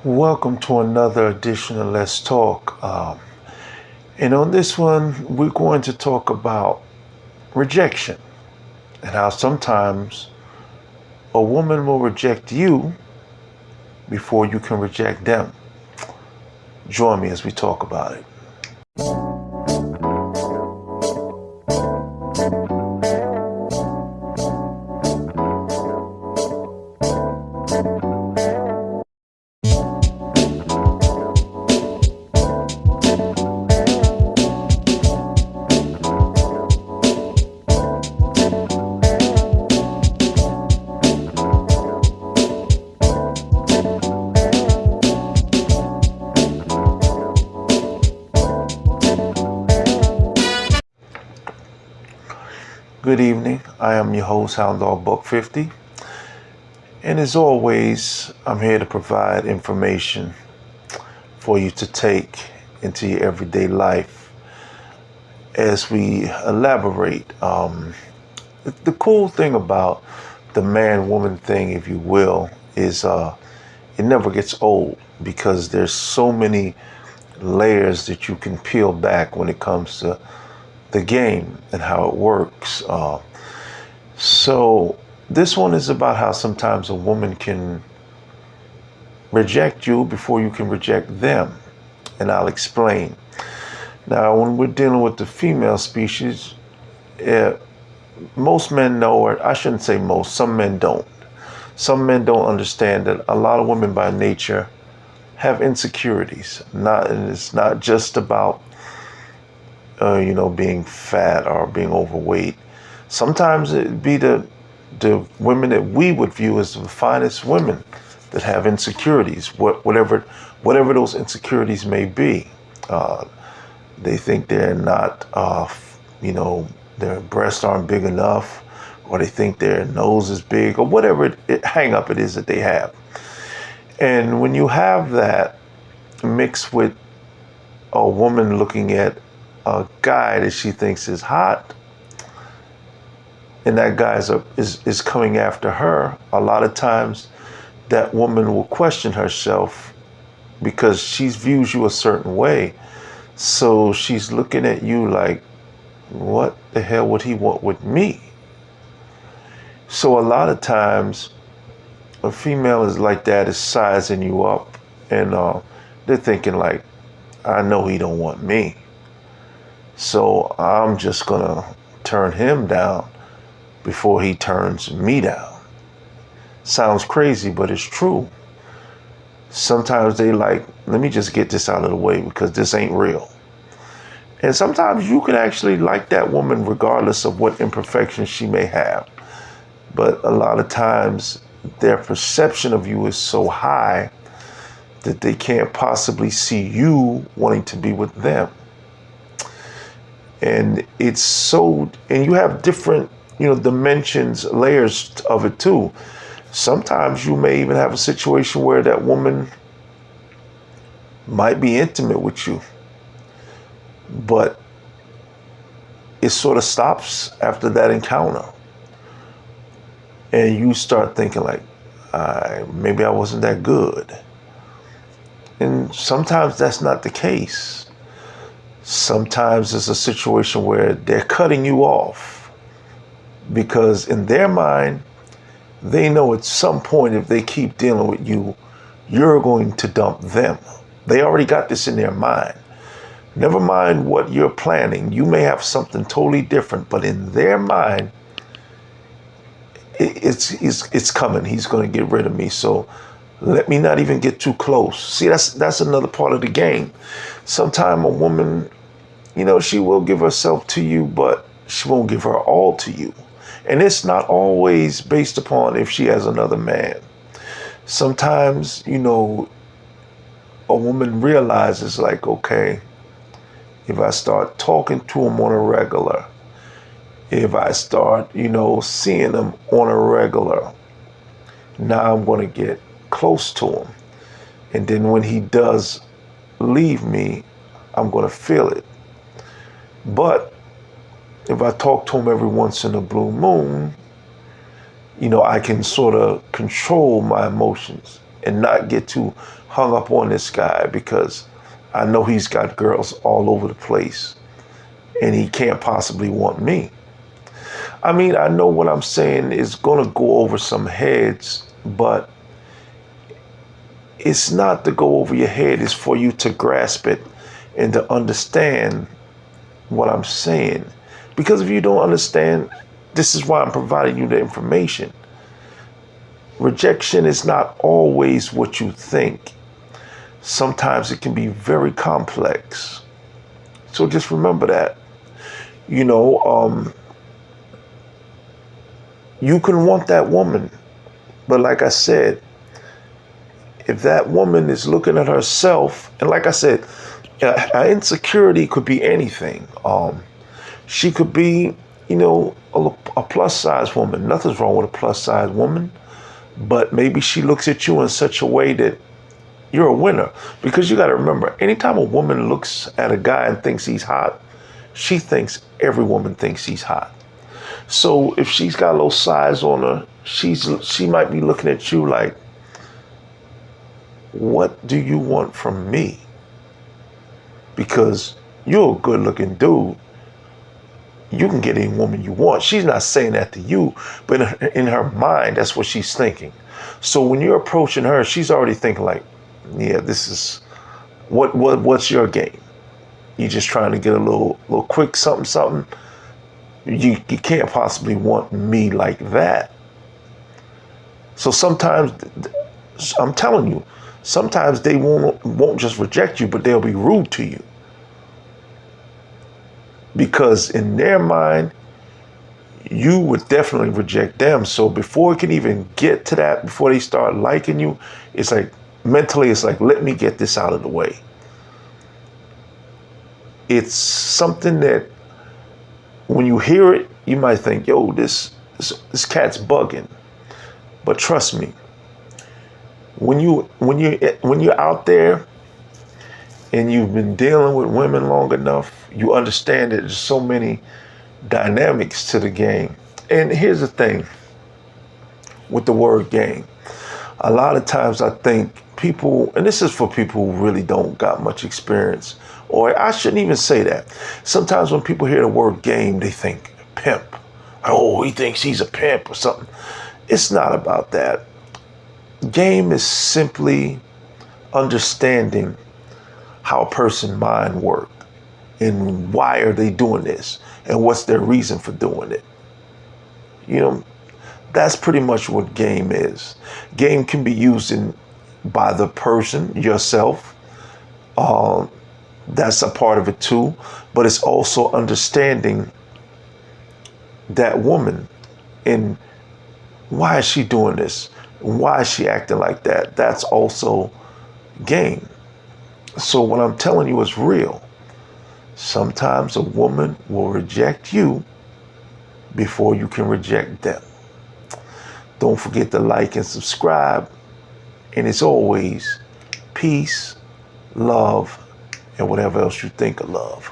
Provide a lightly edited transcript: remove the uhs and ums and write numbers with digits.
Welcome to another edition of Let's Talk. And on this one, we're going to talk about rejection and how sometimes a woman will reject you before you can reject them. Join me as we talk about it. Good evening. I am your host, Hound Dog Buck 50. And as always, I'm here to provide information for you to take into your everyday life as we elaborate. The cool thing about the man-woman thing, if you will, is it never gets old because there's so many layers that you can peel back when it comes to the game and how it works. So this one is about how sometimes a woman can reject you before you can reject them. And I'll explain. Now, when we're dealing with the female species, most men know, or I shouldn't say most, some men don't. Some men don't understand that a lot of women by nature have insecurities. And it's not just about being fat or being overweight. Sometimes it'd be the women that we would view as the finest women that have insecurities, whatever those insecurities may be. They think they're not, their breasts aren't big enough, or they think their nose is big, or whatever hang up it is that they have. And when you have that mixed with a woman looking at a guy that she thinks is hot, and that guy is coming after her, a lot of times that woman will question herself because she views you a certain way. So she's looking at you like, what the hell would he want with me? So a lot of times a female is like that, is sizing you up, and they're thinking like, I know he don't want me, so I'm just gonna turn him down before he turns me down. Sounds crazy, but it's true. Sometimes they like, let me just get this out of the way because this ain't real. And sometimes you can actually like that woman regardless of what imperfections she may have. But a lot of times their perception of you is so high that they can't possibly see you wanting to be with them. And it's so, and you have different, dimensions, layers of it too. Sometimes you may even have a situation where that woman might be intimate with you, but it sort of stops after that encounter. And you start thinking like, maybe I wasn't that good. And sometimes that's not the case. Sometimes it's a situation where they're cutting you off because in their mind, they know at some point if they keep dealing with you, you're going to dump them. They already got this in their mind. Never mind what you're planning. You may have something totally different, but in their mind, it's coming. He's going to get rid of me. So let me not even get too close. See, that's another part of the game. Sometimes a woman, she will give herself to you, but she won't give her all to you. And it's not always based upon if she has another man. Sometimes, a woman realizes like, okay, if I start talking to him on a regular, if I start, seeing him on a regular, now I'm going to get close to him. And then when he does leave me, I'm going to feel it. But if I talk to him every once in a blue moon, I can sort of control my emotions and not get too hung up on this guy because I know he's got girls all over the place and he can't possibly want me. I mean, I know what I'm saying is going to go over some heads, but it's not to go over your head. It's for you to grasp it and to understand what I'm saying. Because if you don't understand, this is why I'm providing you the information. Rejection is not always what you think. Sometimes it can be very complex. So just remember that. You know, you can want that woman, but like I said, if that woman is looking at herself, and like I said, her insecurity could be anything. She could be, you know, a plus size woman. Nothing's wrong with a plus size woman, but maybe she looks at you in such a way that you're a winner. Because you got to remember, anytime a woman looks at a guy and thinks he's hot, she thinks every woman thinks he's hot. So if she's got a little size on her, she might be looking at you like, what do you want from me? Because you're a good looking dude. You can get any woman you want. She's not saying that to you, but in her mind, that's what she's thinking. So when you're approaching her, she's already thinking like, yeah, this is, what's your game? You're just trying to get a little quick something. You can't possibly want me like that. So sometimes, I'm telling you, sometimes they won't just reject you, but they'll be rude to you. Because in their mind, you would definitely reject them. So before it can even get to that, before they start liking you, it's like, mentally, it's like, let me get this out of the way. It's something that when you hear it, you might think, yo, this cat's bugging. But trust me, when you're out there and you've been dealing with women long enough, you understand that there's so many dynamics to the game. And here's the thing with the word game. A lot of times I think people, and this is for people who really don't got much experience, or I shouldn't even say that. Sometimes when people hear the word game, they think pimp. Oh, he thinks he's a pimp or something. It's not about that. Game is simply understanding how a person's mind works and why are they doing this and what's their reason for doing it. You know, that's pretty much what game is. Game can be used by the person, yourself. That's a part of it too. But it's also understanding that woman and why is she doing this? Why is she acting like that? That's also game. So what I'm telling you is real. Sometimes a woman will reject you before you can reject them. Don't forget to like and subscribe. And as always, peace, love, and whatever else you think of love.